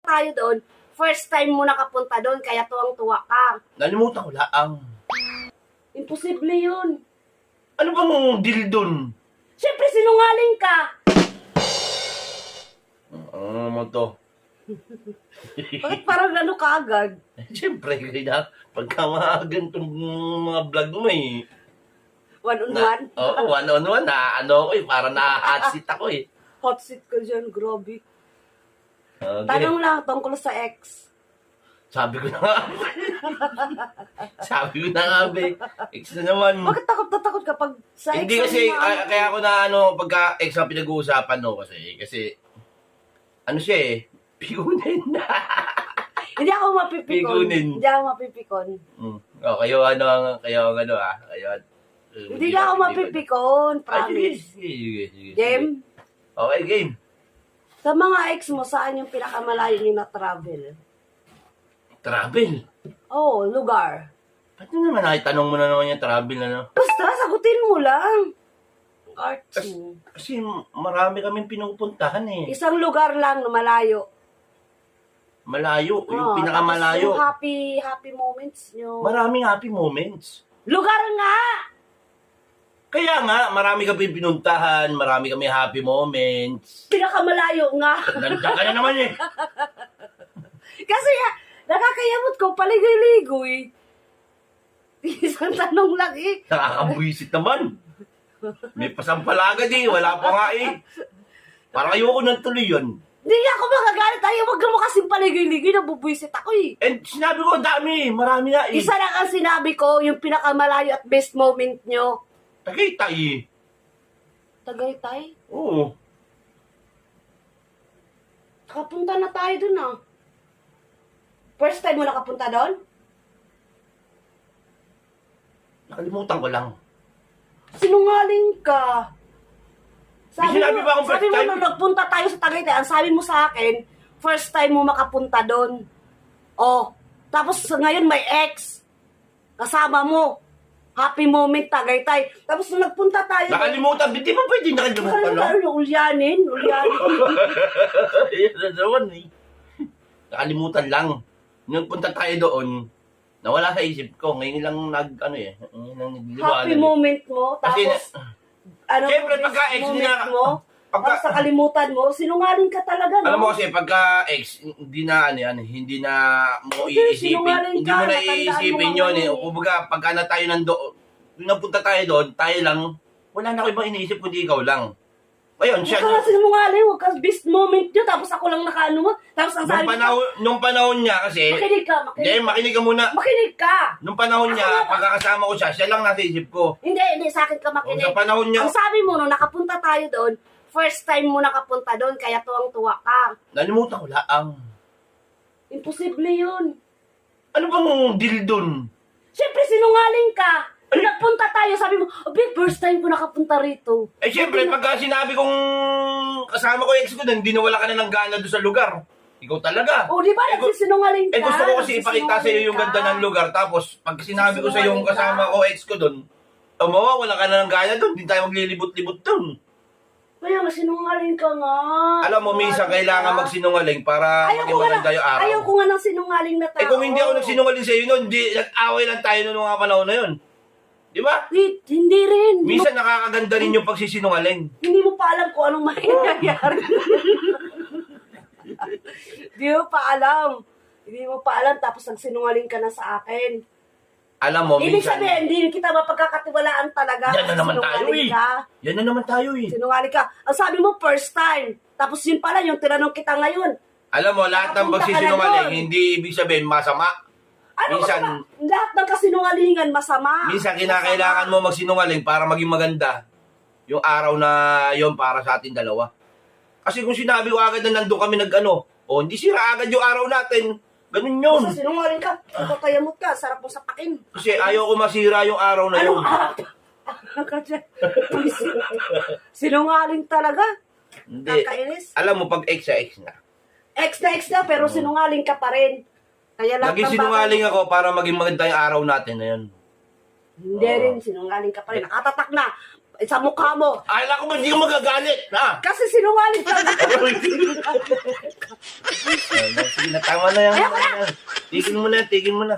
tayo doon, first time mo nakapunta doon, kaya tuwang-tuwa ka. Nalimutan ko laang. Imposible yun. Ano bang deal dun? Siyempre, sinungaling ka. Ano naman to? Bakit parang ano ka agad? Siyempre, kaya pagka mga ganitong mga vlog mo eh. One-on-one? Oo, one-on-one. Na, ano ko eh, parang na-hot seat ako eh. Hot seat ka dyan, grabe. Okay. Tanong lang tungkol sa ex. Sabi ko na nga. Sabi ko na nga, be. Ex na naman. Bakit takot na takot kapag sa ex? Hindi kasi, kaya ako na ano, pagka ex ang pinag-uusapan, no, kasi, ano siya eh, pigunin. Hindi ako mapipikon. Pigunin. Hindi ako mapipikon. Oh, kayo Hindi na ako mapipikon, Sige, promise. sige. Game? Okay, game. Sa mga ex mo, saan yung pinakamalayo niyo na travel? Travel. Oh, lugar. Ba't naman nakitanong mo na naman yung travel, ano? Basta, sagutin mo lang. Arts mo. Kasi marami kaming pinupuntahan eh. Isang lugar lang na malayo. Malayo, yung Oh, pinakamalayo. tapos yung happy moments nyo. Maraming happy moments. Lugar nga! Kaya nga, marami kami pinuntahan, marami kami happy moments. Pinakamalayo nga. Nandiyan ka na naman eh. Kasi nakakayamot ko, paligoy-ligoy. Isang tanong lang eh. Nakakabwisit naman. May pasampalagad eh, wala pa nga eh. Parang ayoko nang tuloy yun. Hindi nga ako magagalit. Ay, wag mo kasing paligoy-ligoy, nabubuisit ako eh. And sinabi ko, dami, marami nga eh. Isa lang ang sinabi ko, yung pinakamalayo at best moment nyo. Tagaytay eh. Tagaytay? Oo. Nakapunta na tayo dun ah. First time mo nakapunta doon? Nakalimutan ko lang. Sinungaling ka. May sinabi ba akong first sabi mo time? nung nagpunta tayo sa Tagaytay, ang sabi mo sa akin, first time mo makapunta doon. Oh, tapos ngayon may ex. Kasama mo. Happy moment, Tagaytay. Tapos nung nagpunta tayo Nakalimutan, hindi mo pwede nakalimutan lang. Ulyanin. Yan na naman eh. Nakalimutan lang. Nung punta tayo doon, nawala sa isip ko. Ngayon lang ngayon lang nagliliwanag. Happy moment mo. Kasi, Tapos, siyempre, best pagka-ex moment nila, mo. Tapos sa kalimutan mo, sinungaling ka talaga, no? alam mo kasi, pagka-ex, hindi na mo Okay, iisipin. sinungaling Hindi ka, mo na natandaan iisipin mo yun eh. naman O kumbaga, pagka na tayo nandoon, nung napunta tayo doon, tayo lang, wala na ako ibang iniisip kundi ikaw lang. Ngayon, Huwag siya, ka kasi sinungaling, huwag ka best moment nyo, tapos ako lang nakaano mo. Tapos ang sabi ko, nung panahon niya kasi, makinig ka. hindi, makinig ka muna. Makinig ka. Nung panahon Ako niya, nga ba? pagkakasama ko siya lang nasa isip ko. Hindi, sa akin ka O, makinig. sa panahon niya, Ang sabi mo, nung nakapunta tayo doon, first time mo nakapunta doon, kaya tuwang-tuwa ka. nalimutan ko laang. Imposible yun. Ano bang deal dun? Siyempre, sinungaling ka. Nung nagpunta tayo, sabi mo, Abit, first time ko nakapunta rito. Eh, syempre, pagka sinabi kong kasama ko yung ex ko doon, hindi nawala ka na ng gana doon sa lugar. Ikaw talaga. O, di ba, nagsisinungaling ka? Gusto ko kasi ipakita sa iyo yung Nagsisinungaling ganda ng lugar. Tapos, pag sinabi ko sa iyo yung kasama ko, ex ko doon, mawawala ka na ng gana doon. Hindi tayo maglilibot-libot doon. Kaya nga, sinungaling ka nga. Alam mo, minsan kailangan magsinungaling para maging maganda yung araw. Ayaw ko nga ng sinungaling na tao. Eh, kung hindi ako nagsinungaling sa iyo noon, nag-away lang tayo noong mga panahon na yun. Di ba? Wait, hindi rin. Minsan nakakaganda rin yung pagsisinungaling. Hindi mo pa alam kung anong mangyayari. Hindi mo pa alam. Hindi mo pa alam, tapos nagsinungaling ka na sa akin. Alam mo, Ibig minsan... sabihin, hindi kita mapagkakatiwalaan talaga. Yan na kasi naman tayo sinungaling eh. ka. Yan na naman tayo eh. Sinungaling ka. Ang sabi mo, first time. Tapos yun pala, yung tinanong kita ngayon. Alam mo, lahat ng Nakapunta ka na pagsisinungaling, doon. hindi ibig sabihin masama. Ano Minsan- masama? Lahat ng kasinungalingan masama. Minsan kinakailangan mo magsinungaling para maging maganda yung araw na yon para sa ating dalawa. Kasi kung sinabi ko agad na nandun kami hindi sira agad yung araw natin. Ganun yun. Basta sinungaling ka, kakayamot ka, sarap mo sa pakin. Kasi ayaw ko masira yung araw na yun. Sinungaling talaga. Hindi. Kakainis. Alam mo, pag ex sa ex na. Ex na, pero sinungaling ka pa rin. Kaya lahat Naging ng sinungaling ako para maging maganda yung araw natin na yun. Hindi rin, sinungaling ka pa rin. Nakatatak na. Sa mukha mo. Akala ko ba hindi ka magagalit, ha? Kasi sinungaling ka na. Sige na, tama na yan. Ayoko na. Tigil mo na.